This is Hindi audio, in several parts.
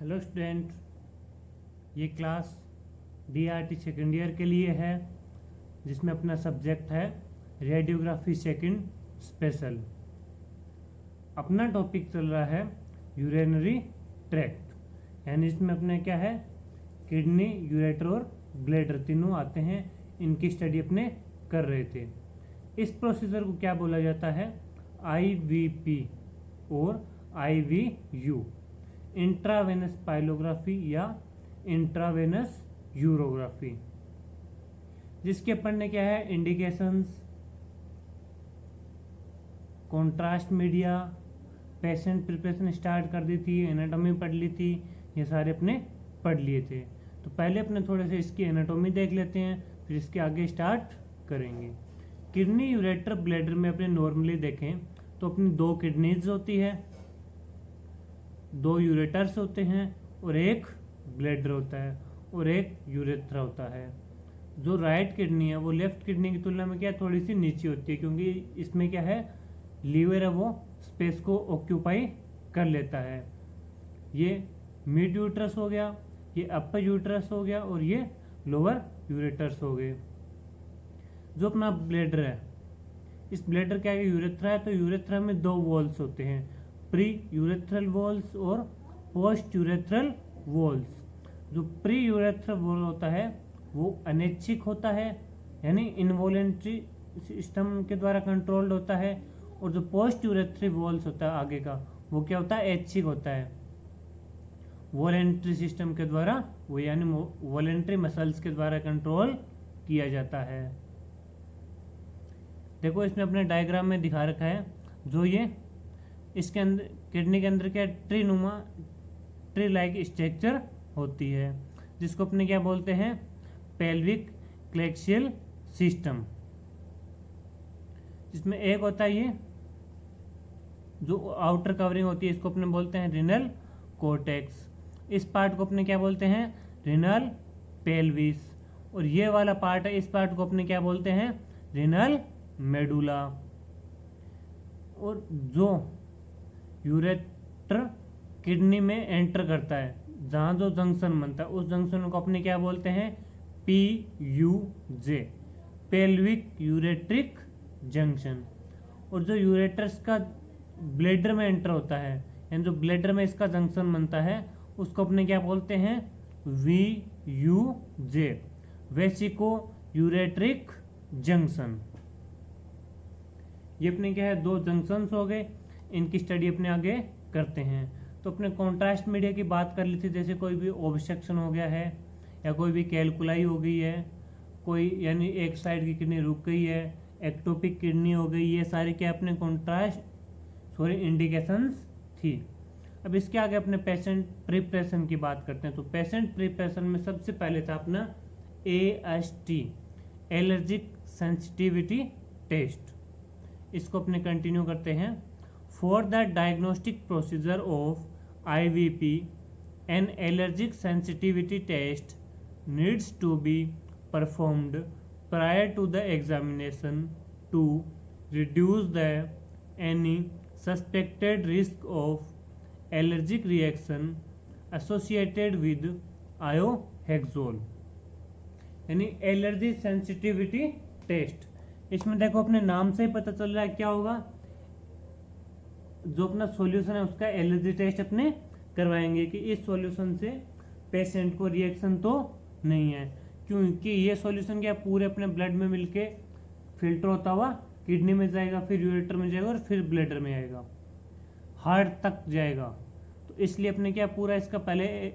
हेलो स्टूडेंट, ये क्लास DRT सेकेंड ईयर के लिए है जिसमें अपना सब्जेक्ट है रेडियोग्राफी सेकेंड स्पेशल। अपना टॉपिक चल रहा है यूरिनरी ट्रैक्ट, यानी इसमें अपने क्या है किडनी, यूरेटर और ब्लैडर तीनों आते हैं। इनकी स्टडी अपने कर रहे थे। इस प्रोसीजर को क्या बोला जाता है? IVP और IVU, इंट्रावेनस पाइलोग्राफी या इंट्रावेनस यूरोग्राफी, जिसके अपन ने क्या है indications, contrast media, patient preparation start कर दी थी, एनाटॉमी पढ़ ली थी, ये सारे अपने पढ़ लिए थे। तो पहले अपने थोड़े से इसकी एनाटॉमी देख लेते हैं, फिर इसके आगे स्टार्ट करेंगे। किडनी, यूरेटर, ब्लैडर में अपने नॉर्मली देखें तो अपनी दो किडनीज होती है, दो यूरेटर्स होते हैं और एक ब्लैडर होता है और एक यूरेथ्रा होता है। जो राइट किडनी है वो लेफ्ट किडनी की तुलना में क्या थोड़ी सी नीचे होती है, क्योंकि इसमें क्या है लीवर है वो स्पेस को ऑक्यूपाई कर लेता है। ये मिड यूट्रस हो गया, ये अपर यूट्रस हो गया और ये लोअर यूरेटर्स हो गए। जो अपना ब्लैडर है, इस ब्लैडर क्या है यूरेथ्रा है, तो यूरेथ्रा में दो वॉल्स होते हैं, प्री यूरेथ्रल वॉल्स और पोस्ट यूरेथ्रल वॉल्स। जो प्री यूरेथ्रल वॉल होता है वो अनैच्छिक होता है, यानी इनवॉलेंट्री सिस्टम के द्वारा कंट्रोल्ड होता है, और जो पोस्ट यूरेथ्रल वॉल्स होता है आगे का वो क्या होता है ऐच्छिक होता है, वॉलेंट्री सिस्टम के द्वारा, वो यानी वॉलेंट्री मसल्स के द्वारा कंट्रोल किया जाता है। देखो इसमें अपने डायग्राम में दिखा रखा है, जो ये इसके अंदर किडनी के अंदर क्या ट्री लाइक स्ट्रक्चर होती है, जिसको अपने क्या बोलते हैं पेल्विक क्लेक्शियल सिस्टम। जिसमें एक होता है ये जो आउटर कवरिंग होती है, इसको अपने बोलते हैं रिनल कोर्टेक्स। इस पार्ट को अपने क्या बोलते हैं रिनल पेल्विस, और ये वाला पार्ट है, इस पार्ट को अपने क्या बोलते हैं रिनल मेडुला। और जो यूरेटर किडनी में एंटर करता है, जहां जो जंक्शन बनता है उस जंक्शन को अपने क्या बोलते हैं PUJ, पेल्विक यूरेट्रिक जंक्शन। और जो यूरेटर्स का ब्लैडर में एंटर होता है, यानी जो ब्लैडर में इसका जंक्शन बनता है उसको अपने क्या बोलते हैं VUJ, वेसिको यूरेट्रिक जंक्शन। ये अपने क्या है दो जंक्शंस हो गए, इनकी स्टडी अपने आगे करते हैं। तो अपने कॉन्ट्रास्ट मीडिया की बात कर ली थी, जैसे कोई भी ऑब्स्ट्रक्शन हो गया है या कोई भी कैलकुलाई हो गई है, कोई यानी एक साइड की किडनी रुक गई है, एक्टोपिक किडनी हो गई, ये सारी क्या अपने इंडिकेशंस थी। अब इसके आगे अपने पेशेंट प्रिपरेशन की बात करते हैं। तो पेशेंट प्रिपरेशन में सबसे पहले था अपना AST, एलर्जिक सेंसिटिविटी टेस्ट। इसको अपने कंटिन्यू करते हैं। For the diagnostic procedure of IVP, an allergic sensitivity test needs to be performed prior to the examination to reduce the any suspected risk of allergic reaction associated with iohexol, यानी एलर्जी सेंसिटिविटी टेस्ट। इसमें देखो अपने नाम से ही पता चल रहा है क्या होगा, जो अपना सॉल्यूशन है उसका एलर्जी टेस्ट अपने करवाएंगे कि इस सॉल्यूशन से पेशेंट को रिएक्शन तो नहीं है, क्योंकि ये सॉल्यूशन क्या पूरे अपने ब्लड में मिलके फिल्टर होता हुआ किडनी में जाएगा, फिर यूरेटर में जाएगा और फिर ब्लैडर में आएगा, हार्ट तक जाएगा। तो इसलिए अपने क्या पूरा इसका पहले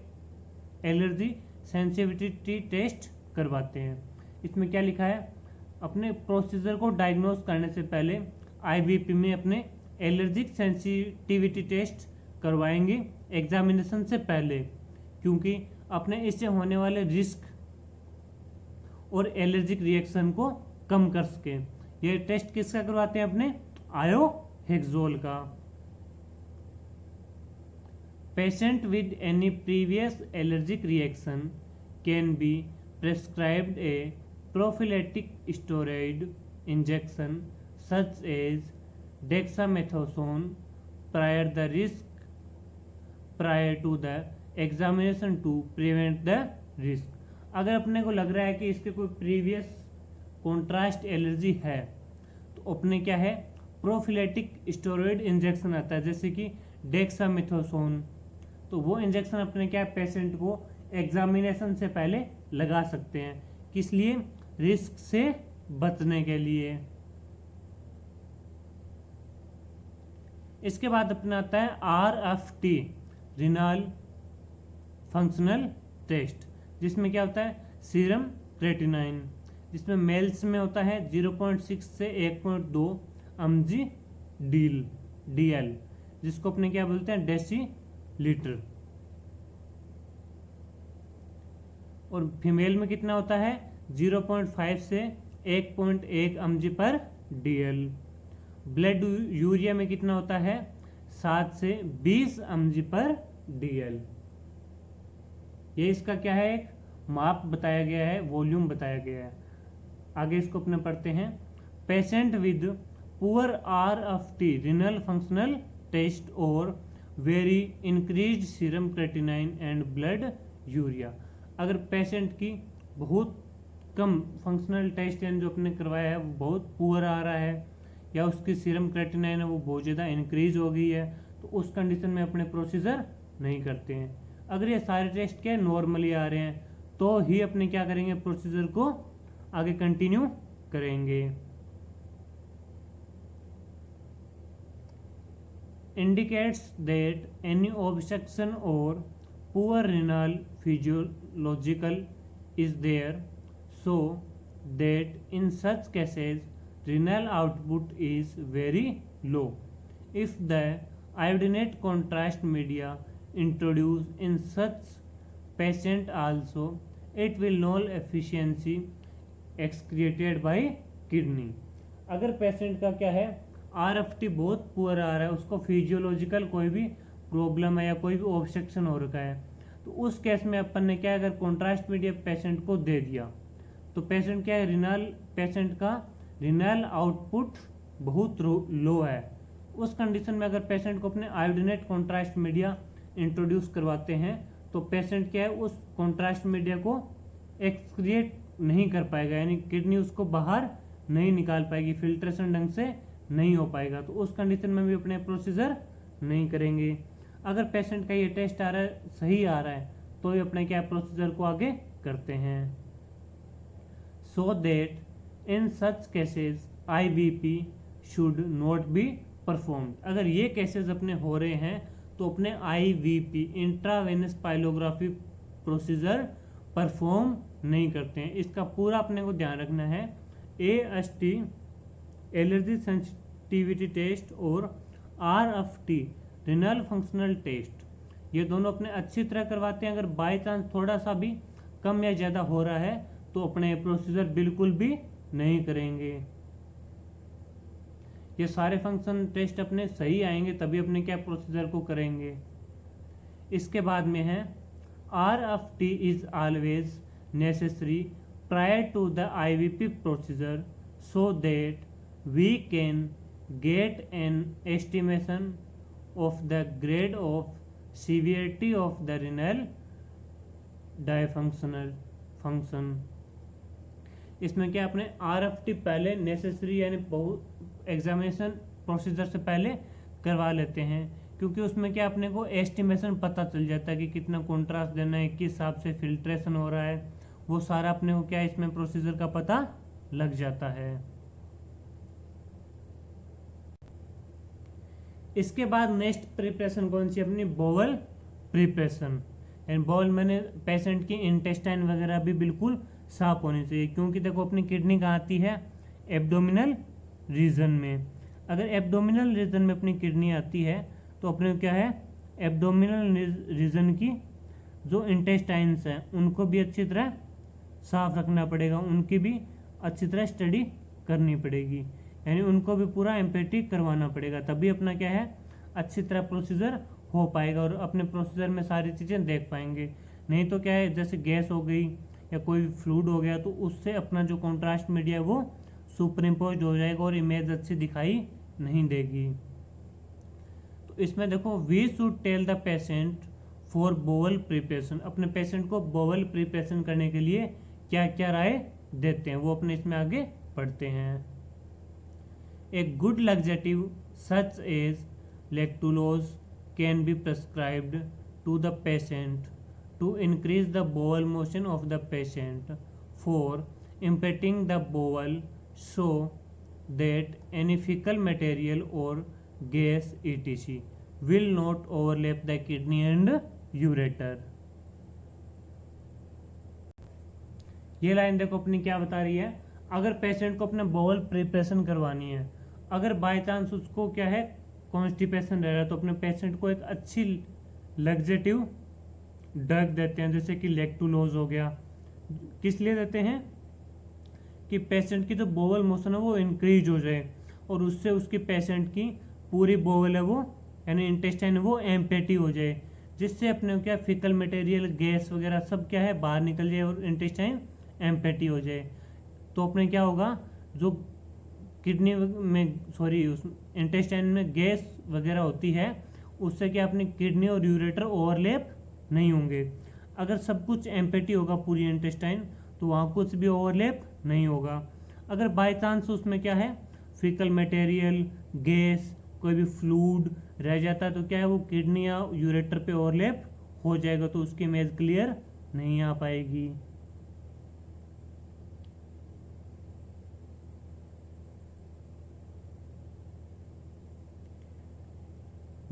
एलर्जी सेंसिटिविटी टेस्ट करवाते हैं। इसमें क्या लिखा है, अपने प्रोसीजर को डायग्नोज करने से पहले IVP में अपने एलर्जिक सेंसिटिविटी टेस्ट करवाएंगे एग्जामिनेशन से पहले, क्योंकि अपने इससे होने वाले रिस्क और एलर्जिक रिएक्शन को कम कर सके। ये टेस्ट किसका करवाते हैं अपने आयोहेक्सोल का। Patient with any previous allergic reaction can be prescribed a prophylactic steroid injection such as dexamethasone prior to the examination to prevent the risk. अगर अपने को लग रहा है कि इसके कोई प्रीवियस कॉन्ट्रास्ट एलर्जी है तो अपने क्या है प्रोफिलेटिक स्टेरॉइड इंजेक्शन आता है, जैसे कि डेक्सामेथासोन। तो वो इंजेक्शन अपने क्या पेशेंट को एग्जामिनेशन से पहले लगा सकते हैं, किस लिए, रिस्क से बचने के लिए। इसके बाद अपना आता है RFT रीनल फंक्शनल टेस्ट, जिसमें क्या होता है सीरम क्रेटिनाइन, जिसमें मेल्स में होता है 0.6 से 1.2 mg DL, जिसको अपने क्या बोलते हैं डेसीलीटर। और फीमेल में कितना होता है 0.5 से 1.1 mg पर DL। ब्लड यूरिया में कितना होता है 7 से 20 mg पर DL। ये इसका क्या है एक माप बताया गया है, वॉल्यूम बताया गया है। आगे इसको अपने पढ़ते हैं। Patient with poor RFT renal functional test और very increased serum creatinine and blood urea. अगर पेशेंट की बहुत कम फंक्शनल टेस्ट यानी जो अपने करवाया है वो बहुत पुअर आ रहा है, या उसकी सीरम क्रेटिनाइन है वो बहुत ज़्यादा इंक्रीज हो गई है, तो उस कंडीशन में अपने प्रोसीजर नहीं करते हैं। अगर ये सारे टेस्ट क्या नॉर्मली आ रहे हैं तो ही अपने क्या करेंगे प्रोसीजर को आगे कंटिन्यू करेंगे। indicates that any obstruction or poor renal physiological is there, so that in such cases renal output is very low. If the iodinate contrast media introduced in such patient also, it will null efficiency excreted by kidney. अगर पेशेंट का क्या है RFT बहुत पुअर आ रहा है, उसको फिजियोलॉजिकल कोई भी प्रॉब्लम है या कोई भी ऑब्स्ट्रक्शन हो रखा है, तो उस केस में अपन ने क्या अगर कॉन्ट्रास्ट मीडिया पेशेंट को दे दिया तो पेशेंट क्या है पेशेंट का रिनल आउटपुट बहुत लो है। उस कंडीशन में अगर पेशेंट को अपने आयोडिनेट कॉन्ट्रास्ट मीडिया इंट्रोड्यूस करवाते हैं तो पेशेंट क्या है उस कॉन्ट्रास्ट मीडिया को एक्सक्रिएट नहीं कर पाएगा, यानी किडनी उसको बाहर नहीं निकाल पाएगी, फिल्ट्रेशन ढंग से नहीं हो पाएगा, तो उस कंडीशन में भी अपने प्रोसीजर नहीं करेंगे। अगर पेशेंट का ये टेस्ट आ रहा है सही आ रहा है तो ये अपने क्या प्रोसीजर को आगे करते हैं। So that in such cases IVP should not be performed. अगर ये केसेस अपने हो रहे हैं तो अपने IVP intravenous pyelography procedure perform नहीं करते हैं। इसका पूरा अपने को ध्यान रखना है। AST एलर्जी सेंसिटिविटी टेस्ट और RFT रिनल फंक्शनल टेस्ट, ये दोनों अपने अच्छी तरह करवाते हैं। अगर बाय चांस थोड़ा सा भी कम या ज़्यादा हो रहा है तो अपने प्रोसीजर बिल्कुल भी नहीं करेंगे। ये सारे फंक्शन टेस्ट अपने सही आएंगे तभी अपने क्या प्रोसीजर को करेंगे। इसके बाद में है RFT is always necessary prior to the IVP procedure so that we can get an estimation of the grade of severity of the renal dysfunctional function। इसमें क्या अपने RFT पहले नेसेसरी यानी बहुत एग्जामिनेशन प्रोसीजर से पहले करवा लेते हैं, क्योंकि उसमें क्या अपने को एस्टिमेशन पता चल जाता है कि कितना कॉन्ट्रास्ट देना है, किस हिसाब से फिल्ट्रेशन हो रहा है, वो सारा अपने को क्या इसमें प्रोसीजर का पता लग जाता है। इसके बाद नेक्स्ट प्रिपरेशन कौन सी अपनी बोवल प्रिपरेशन। एंड बोवल मैंने पेशेंट की इंटेस्टाइन वगैरह भी बिल्कुल साफ होनी चाहिए, क्योंकि देखो अपनी किडनी कहाँ आती है एब्डोमिनल रीजन में। अगर एब्डोमिनल रीजन में अपनी किडनी आती है तो अपने क्या है एब्डोमिनल रीजन की जो इंटेस्टाइन्स हैं उनको भी अच्छी तरह साफ रखना पड़ेगा, उनकी भी अच्छी तरह स्टडी करनी पड़ेगी, यानी उनको भी पूरा एम्पेटिक करवाना पड़ेगा, तभी अपना क्या है अच्छी तरह प्रोसीजर हो पाएगा और अपने प्रोसीजर में सारी चीज़ें देख पाएंगे। नहीं तो क्या है जैसे गैस हो गई या कोई फ्लूइड हो गया तो उससे अपना जो कॉन्ट्रास्ट मीडिया है वो सुपर इम्पोज हो जाएगा और इमेज अच्छी दिखाई नहीं देगी। तो इसमें देखो we should tell the patient for bowel preparation, अपने पेशेंट को बोवल प्रिपरेशन करने के लिए क्या क्या राय देते हैं वो अपने इसमें आगे पढ़ते हैं। A good laxative such as lactulose can be prescribed to the patient to increase the bowel motion of the patient for impeding the bowel so that any fecal material or gas etc will not overlap the kidney and ureter। ये लाइन देखो अपनी क्या बता रही है, अगर पेशेंट को अपने बोवल प्रिपरेशन करवानी है, अगर बाय चांस उसको क्या है कॉन्स्टिपेशन रह रहा है, तो अपने पेशेंट को एक अच्छी लग्जेटिव ड्रग देते हैं जैसे कि लैक्टुलोज हो गया। किस लिए देते हैं कि पेशेंट की जो बोवल मोशन है वो इंक्रीज हो जाए और उससे उसकी पेशेंट की पूरी बोवल है वो यानी इंटेस्टाइन है वो एम्पेटी हो जाए, जिससे अपने क्या फिकल मटेरियल गैस वगैरह सब क्या है बाहर निकल जाए और इंटेस्टाइन एम्पेटी हो जाए। तो अपने क्या होगा, जो किडनी में उस इंटेस्टाइन में गैस वगैरह होती है उससे क्या अपनी किडनी और यूरेटर ओवरलैप नहीं होंगे। अगर सब कुछ एम्पेटी होगा पूरी इंटेस्टाइन तो वहाँ कुछ भी ओवरलैप नहीं होगा। अगर बाय चांस उसमें क्या है फिकल मटेरियल गैस कोई भी फ्लूइड रह जाता है तो क्या है वो किडनी या यूरेटर पे ओवरलैप हो जाएगा, तो उसकी इमेज क्लियर नहीं आ पाएगी।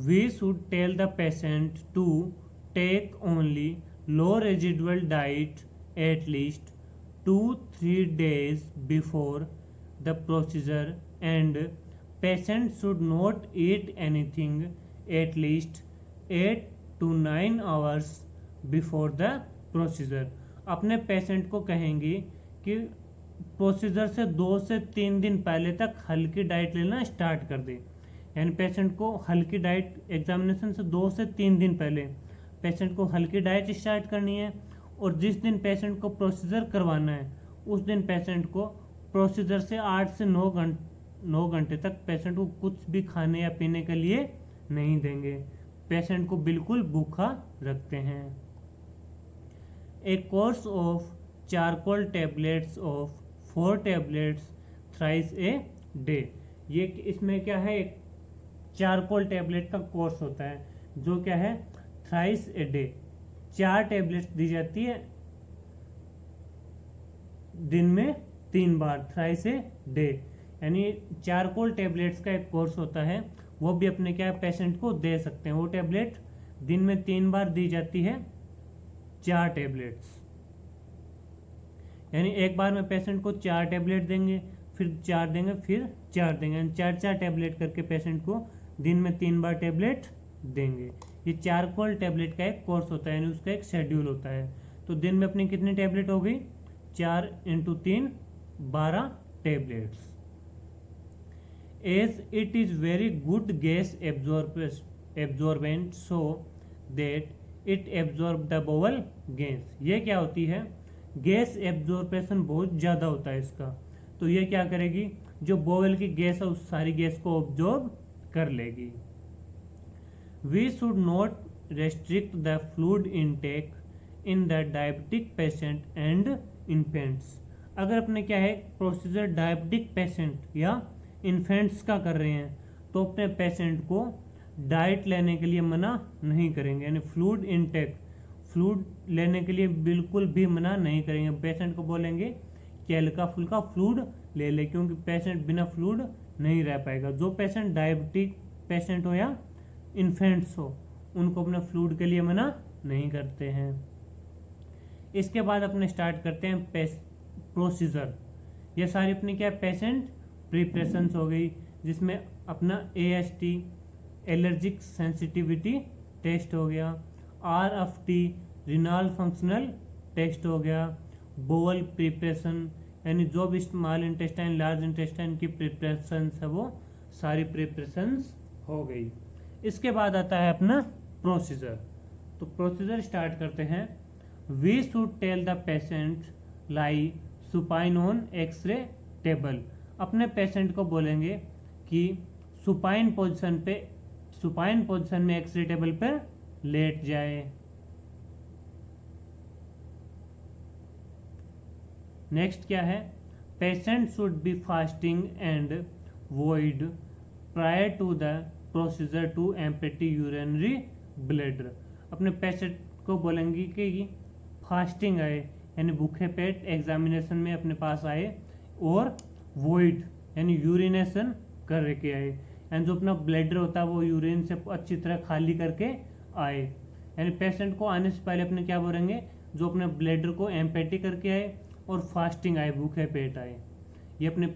We should tell the patient to take only low residual diet at least 2-3 days before the procedure and patient should not eat anything at least 8 to 9 hours before the procedure। अपने पेशेंट को कहेंगे कि प्रोसीजर से 2 से 3 दिन पहले तक हल्की डाइट लेना स्टार्ट कर दे, यानी पेशेंट को हल्की डाइट एग्जामिनेशन से 2 से 3 दिन पहले पेशेंट को हल्की डाइट स्टार्ट करनी है और जिस दिन पेशेंट को प्रोसीजर करवाना है उस दिन पेशेंट को प्रोसीजर से 8 से 9 घंटे तक पेशेंट को कुछ भी खाने या पीने के लिए नहीं देंगे, पेशेंट को बिल्कुल भूखा रखते हैं। A course of charcoal tablets of 4 tablets thrice a day, ये इसमें क्या है एक चारकोल टैबलेट का कोर्स होता है जो क्या है थ्राइस ए डे, 4 टैबलेट्स दी जाती है दिन में 3 बार, थ्राइस ए डे यानी चारकोल टैबलेट्स का एक कोर्स होता है, वो भी अपने क्या है पेशेंट को दे सकते हैं। वो टैबलेट दिन में 3 बार दी जाती है, 4 टैबलेट्स यानी एक बार में पेशेंट को 4 टैबलेट देंगे फिर 4 देंगे फिर 4 देंगे, यानी 4 टैबलेट करके पेशेंट को दिन में 3 बार टैबलेट देंगे। ये चारकोल टैबलेट का एक कोर्स होता है यानी उसका एक शेड्यूल होता है। तो दिन में अपनी कितनी टैबलेट हो गई 4 × 3 12 tablets. As it is very good gas absorbent so that it absorb the bowel gas, ये क्या होती है गैस एब्जॉर्बेशन बहुत ज़्यादा होता है इसका, तो ये क्या करेगी जो बोवल की गैस है उस सारी गैस को ऑब्जॉर्ब कर लेगी। We should not restrict the fluid intake in the diabetic patient and infants, अगर अपने क्या है प्रोसीजर डायबिटिक पेशेंट या इन्फेंट्स का कर रहे हैं तो अपने पेशेंट को डाइट लेने के लिए मना नहीं करेंगे, यानी फ्लूइड इनटेक फ्लूइड लेने के लिए बिल्कुल भी मना नहीं करेंगे। पेशेंट को बोलेंगे कि हल्का फुल्का फ्लूइड ले ले, क्योंकि पेशेंट बिना फ्लूइड नहीं रह पाएगा। जो पेशेंट डायबिटिक पेशेंट हो या इन्फेंट्स हो उनको अपने फ्लूइड के लिए मना नहीं करते हैं। इसके बाद अपने स्टार्ट करते हैं प्रोसीजर। ये सारी अपनी क्या पेशेंट प्रिपरेशंस हो गई, जिसमें अपना AST एलर्जिक सेंसिटिविटी टेस्ट हो गया, RFT रिनाल फंक्शनल टेस्ट हो गया, बोवल प्रिपरेशन यानी जो भी स्मॉल इंटेस्टाइन लार्ज इंटेस्टाइन की प्रिपरेशंस है वो सारी प्रिपरेशंस हो गई। इसके बाद आता है अपना प्रोसीजर। तो प्रोसीजर स्टार्ट करते हैं। We should tell the patient lie supine on X-ray table, अपने पेशेंट को बोलेंगे कि सुपाइन पोजीशन में एक्सरे टेबल पर लेट जाए। नेक्स्ट क्या है, patient should be fasting and void prior to the procedure to empty urinary bladder. अपने पेशेंट को बोलेंगे कि फास्टिंग आए, यानी भूखे पेट एग्जामिनेशन में अपने पास आए, और वॉइड यानी यूरिनेशन करके आए, यानी जो अपना ब्लैडर होता है वो यूरिन से अच्छी तरह खाली करके आए। यानी पेशेंट को आने से पहले अपने क्या बोलेंगे, जो अपने ब्लैडर को एम्पटी करके आए और फास्टिंग आए, भूखे पेट आए। ये अपने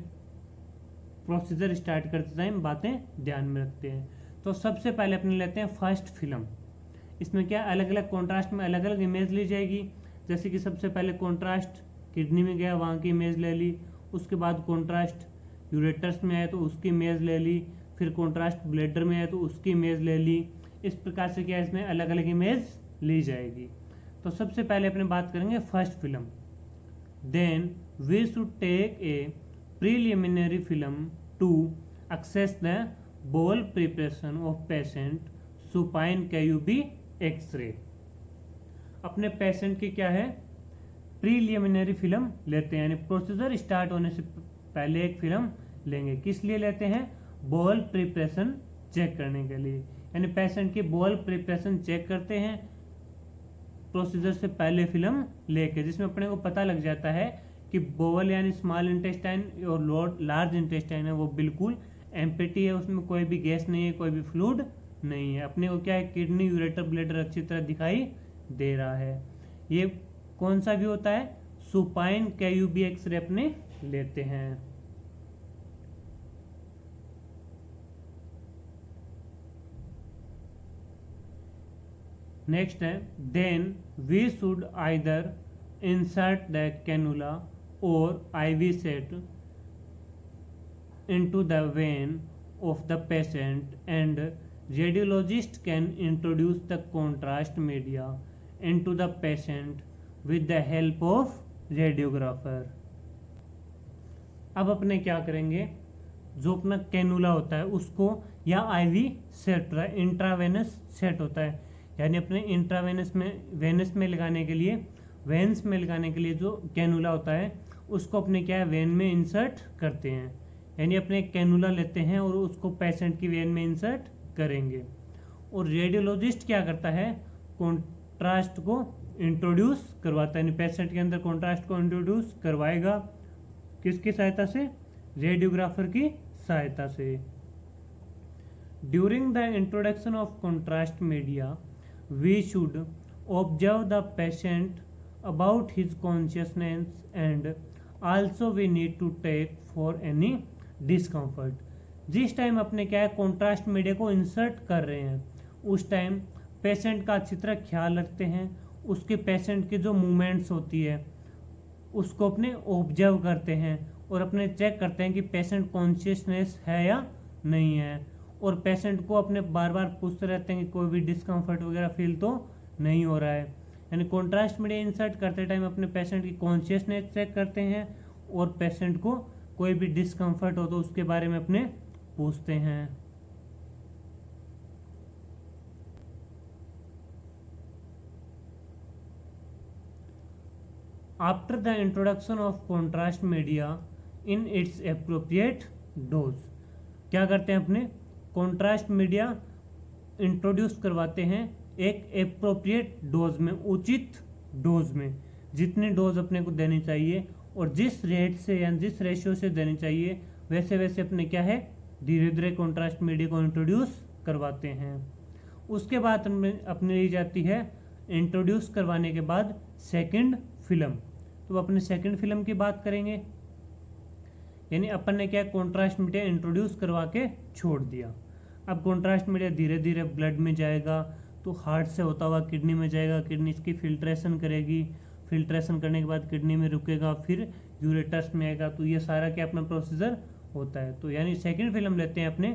प्रोसीजर स्टार्ट करते टाइम बातें ध्यान में रखते हैं। तो सबसे पहले अपने लेते हैं फर्स्ट फिल्म। इसमें क्या अलग अलग कॉन्ट्रास्ट में अलग अलग इमेज ली जाएगी। जैसे कि सबसे पहले कॉन्ट्रास्ट किडनी में गया, वहाँ की इमेज ले ली। उसके बाद कॉन्ट्रास्ट यूरेटर्स में आया तो उसकी इमेज ले ली। फिर कॉन्ट्रास्ट ब्लैडर में आया तो उसकी इमेज ले ली। इस प्रकार से क्या इसमें अलग अलग इमेज ली जाएगी। तो सबसे पहले अपने बात करेंगे first film. Then we should take a preliminary film to access the bowel preparation of patient supine KUB X-ray। अपने पेशेंट की क्या है, प्रीलिमिनरी फिल्म लेते हैं, यानी प्रोसीजर स्टार्ट होने से पहले एक फिल्म लेंगे। किस लिए लेते हैं, बोल प्रिपरेशन चेक करने के लिए। यानी पेशेंट की बोल प्रिपरेशन चेक करते हैं प्रोसीजर से पहले फिल्म लेके, जिसमें अपने को पता लग जाता है कि बोवल यानी स्मॉल इंटेस्टाइन और लार्ज इंटेस्टाइन है वो बिल्कुल एम्प्टी है, उसमें कोई भी गैस नहीं है, कोई भी फ्लूइड नहीं है। अपने को क्या है, किडनी यूरेटर ब्लैडर अच्छी तरह दिखाई दे रहा है। ये कौन सा भी होता है, सुपाइन KUB एक्सरे अपने लेते हैं। नेक्स्ट है, then we should either insert the cannula or IV set into the vein of the patient, and radiologist can introduce the contrast media into the patient with the help of radiographer। अब अपने क्या करेंगे, जो अपना कैनुला होता है उसको या IV सेट इंट्रावेनस सेट होता है, यानी अपने इंट्रावेनस में वेनस में लगाने के लिए, वेन्स में लगाने के लिए जो कैनुला होता है उसको अपने क्या है वेन में इंसर्ट करते हैं। यानी अपने कैनुला लेते हैं और उसको पेशेंट की वेन में इंसर्ट करेंगे। और रेडियोलॉजिस्ट क्या करता है, कॉन्ट्रास्ट को इंट्रोड्यूस करवाता है, यानी पेशेंट के अंदर कॉन्ट्रास्ट को इंट्रोड्यूस करवाएगा। किसकी सहायता से, रेडियोग्राफर की सहायता से। During the introduction of contrast media we should observe the patient about his consciousness and also we need to take for any discomfort. जिस टाइम अपने क्या है कॉन्ट्रास्ट मीडिया को इंसर्ट कर रहे हैं उस टाइम पेशेंट का अच्छी तरह ख्याल रखते हैं, उसके पेशेंट की जो मूवमेंट्स होती है उसको अपने ऑब्जर्व करते हैं और अपने चेक करते हैं कि पेशेंट कॉन्शियसनेस है या नहीं है। और पेशेंट को अपने बार बार पूछते रहते हैं कि कोई भी डिस्कम्फर्ट वगैरह फील तो नहीं हो रहा है। यानी कॉन्ट्रास्ट मीडिया इंसर्ट करते टाइम अपने पेशेंट की कॉन्शियसनेस चेक करते हैं और पेशेंट को कोई भी डिस्कम्फर्ट हो तो उसके बारे में अपने पूछते हैं। After the introduction of contrast media in its appropriate dose, क्या करते हैं अपने कॉन्ट्रास्ट मीडिया इंट्रोड्यूस करवाते हैं एक एप्रोप्रिएट डोज में, उचित डोज में, जितनी डोज अपने को देनी चाहिए और जिस रेट से या जिस रेशियो से देनी चाहिए वैसे वैसे अपने क्या है धीरे धीरे कॉन्ट्रास्ट मीडिया को इंट्रोड्यूस करवाते हैं। उसके बाद अपने ली जाती है इंट्रोड्यूस करवाने के बाद सेकंड फिल्म। तो अपने सेकंड फिल्म की बात करेंगे, यानी अपन ने क्या कॉन्ट्रास्ट मीडिया इंट्रोड्यूस करवा के छोड़ दिया। अब कॉन्ट्रास्ट मीडिया धीरे धीरे ब्लड में जाएगा तो हार्ट से होता हुआ किडनी में जाएगा, किडनी इसकी फिल्ट्रेशन करेगी, फिल्ट्रेशन करने के बाद किडनी में रुकेगा, फिर यूरेटस में आएगा। तो ये सारा क्या अपना प्रोसीजर होता है। तो यानी सेकंड फिल्म लेते हैं अपने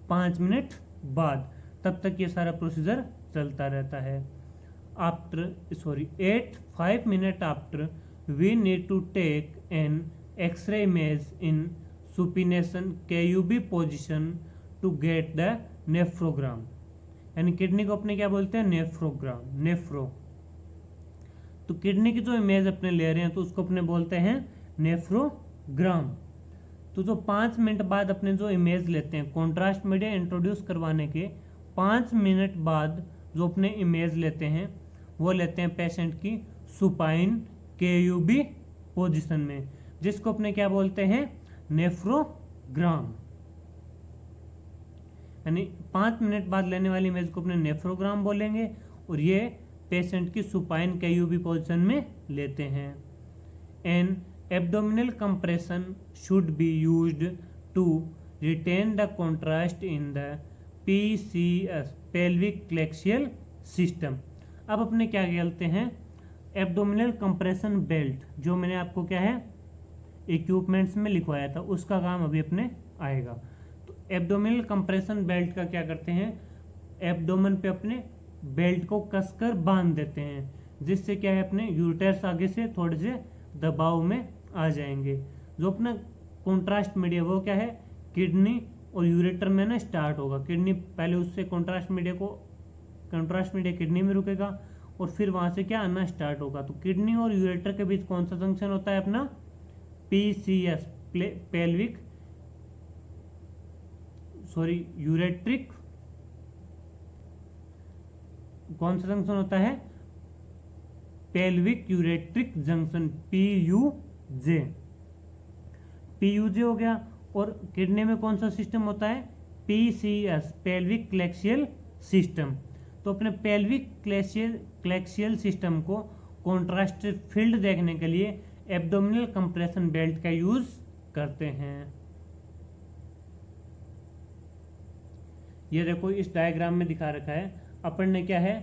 5 मिनट बाद, तब तक ये सारा प्रोसीजर चलता रहता है। After 5 minute after we need to take an x-ray image in supination KUB position to get the nephrogram. यानी किडनी को अपने क्या बोलते हैं नेफ्रोग्राम, नेफ्रो। तो किडनी की जो इमेज अपने ले रहे हैं तो उसको अपने बोलते हैं नेफ्रोग्राम। तो जो 5 मिनट बाद अपने जो इमेज लेते हैं, कॉन्ट्रास्ट मीडिया इंट्रोड्यूस करवाने के 5 मिनट बाद जो अपने इमेज लेते हैं वो लेते हैं पेशेंट की सुपाइन केयूबी पोजीशन में, जिसको अपने क्या बोलते हैं, नेफ्रोग्राम। यानी 5 मिनट बाद लेने वाली इमेज को अपने नेफ्रोग्राम बोलेंगे और ये पेशेंट की सुपाइन केयूबी पोजीशन में लेते हैं। An abdominal compression should be used to retain the contrast in the PCS pelvicalyceal system. अब अपने क्या कहते हैं, एब्डोमिनल कंप्रेशन बेल्ट, जो मैंने आपको क्या है इक्विपमेंट्स में लिखवाया था, उसका काम अभी अपने आएगा। तो एब्डोमिनल कंप्रेशन बेल्ट का क्या करते हैं, एब्डोमेन पे अपने बेल्ट को कसकर बांध देते हैं, जिससे क्या है अपने यूरेटर्स आगे से थोड़े से दबाव में आ जाएंगे। जो अपना कॉन्ट्रास्ट मीडिया वो क्या है, किडनी और यूरेटर में ना स्टार्ट होगा। किडनी पहले उससे कॉन्ट्रास्ट मीडिया किडनी में रुकेगा और फिर वहां से क्या आना स्टार्ट होगा। तो किडनी और यूरेटर के बीच कौन सा जंक्शन होता है अपना, PCS यूरेट्रिक, कौन सा जंक्शन होता है, पेल्विक यूरेट्रिक जंक्शन, PUJ हो गया। और किडनी में कौन सा सिस्टम होता है, PCS पेल्विक क्लेक्शियल सिस्टम। तो अपने पेल्विक क्लेक्शियल सिस्टम को कॉन्ट्रास्ट फील्ड देखने के लिए एब्डोमिनल कंप्रेशन बेल्ट का यूज करते हैं। ये देखो इस डायग्राम में दिखा रखा है, अपन ने क्या है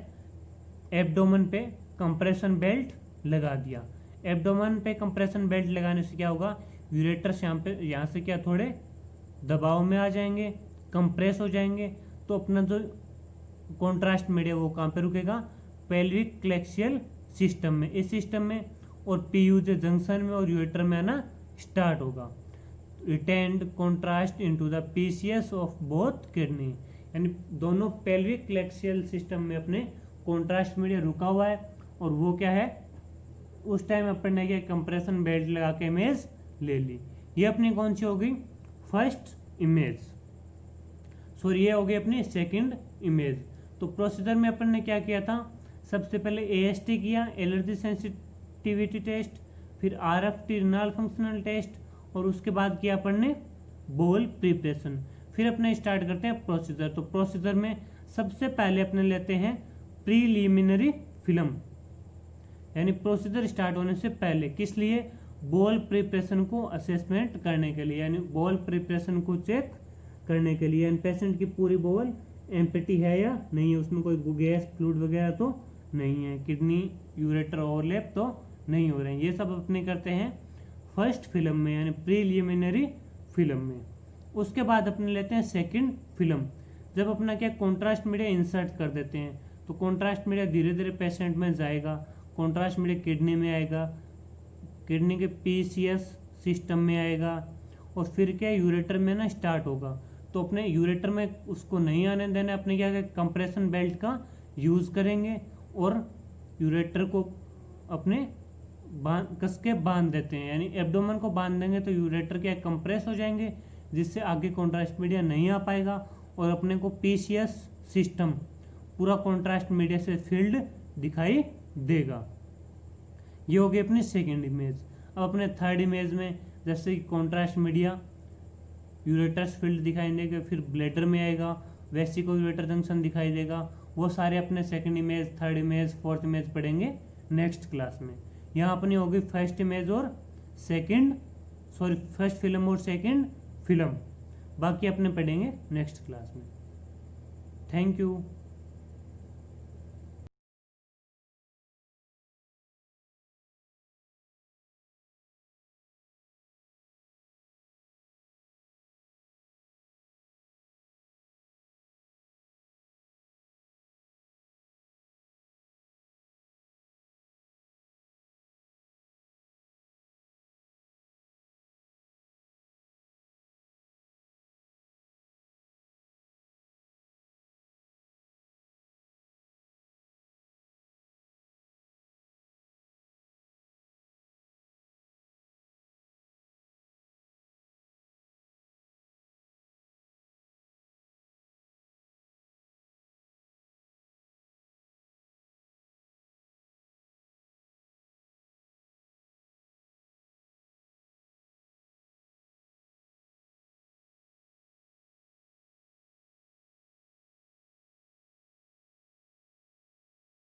एब्डोमेन पे कंप्रेशन बेल्ट लगा दिया। एब्डोमेन पे कंप्रेशन बेल्ट लगाने से क्या होगा, यूरेटर्स यहाँ से क्या थोड़े दबाव में आ जाएंगे, कंप्रेस हो जाएंगे। तो अपना जो कॉन्ट्रास्ट मीडिया वो कहाँ पे रुकेगा, पेल्विक क्लेक्शियल सिस्टम में, इस सिस्टम में, और PUJ जंक्शन में और यूरेटर में आना स्टार्ट होगा। Retained contrast into the PCS of both kidney, यानी दोनों पेल्विक क्लेक्शियल सिस्टम में अपने कॉन्ट्रास्ट मीडिया रुका हुआ है। और वो क्या है, उस टाइम अपन ने क्या कंप्रेशन बेल्ट लगा के इमेज ले ली। ये अपनी कौन सी हो गई, फर्स्ट इमेज, सॉरी ये हो गई अपनी सेकंड इमेज। तो प्रोसीजर में अपन ने क्या किया था, सबसे पहले AST किया, एलर्जी सेंसिटिविटी टेस्ट, फिर RFT रिनल फंक्शनल टेस्ट, और उसके बाद किया अपन ने बोल प्रिपरेशन। फिर अपने स्टार्ट करते हैं प्रोसीजर। तो प्रोसीजर में सबसे पहले अपने लेते हैं प्रीलिमिनरी फिल्म, यानी प्रोसीजर स्टार्ट होने से पहले, किस लिए, बोल प्रिपरेशन को असेसमेंट करने के लिए, यानी बोल प्रिपरेशन को चेक करने के लिए, यानी पेशेंट की पूरी बोल एम्प्टी है या नहीं है, उसमें कोई गैस फ्लूइड वगैरह तो नहीं है, किडनी यूरेटर ओवरलैप तो नहीं हो रहे हैं। ये सब अपने करते हैं फर्स्ट फिल्म में, यानी प्रीलिमिनरी फिल्म में। उसके बाद अपने लेते हैं सेकंड फिल्म। जब अपना क्या कॉन्ट्रास्ट मीडिया इंसर्ट कर देते हैं, तो कॉन्ट्रास्ट मीडिया धीरे धीरे पेशेंट में जाएगा, कॉन्ट्रास्ट मीडिया किडनी में आएगा, किडनी के PCS सिस्टम में आएगा, और फिर क्या यूरेटर में ना स्टार्ट होगा। तो अपने यूरेटर में उसको नहीं आने देना, अपने क्या कंप्रेशन बेल्ट का यूज करेंगे और यूरेटर को अपने कस के बांध देते हैं, यानी एब्डोमेन को बांध देंगे तो यूरेटर क्या कंप्रेस हो जाएंगे, जिससे आगे कॉन्ट्रास्ट मीडिया नहीं आ पाएगा और अपने को PCS सिस्टम पूरा कॉन्ट्रास्ट मीडिया से फील्ड दिखाई देगा। ये हो गई अपनी सेकेंड इमेज। अब अपने थर्ड इमेज में जैसे कॉन्ट्रास्ट मीडिया यूरेटर्स फील्ड दिखाई देगा, फिर ब्लैडर में आएगा, वेसिको यूरेटर जंक्शन दिखाई देगा। वो सारे अपने second image, third image, fourth image पढ़ेंगे नेक्स्ट क्लास में। यहाँ अपनी होगी फर्स्ट इमेज और फर्स्ट फिल्म और सेकंड फिल्म, बाकी अपने पढ़ेंगे नेक्स्ट क्लास में। Thank you.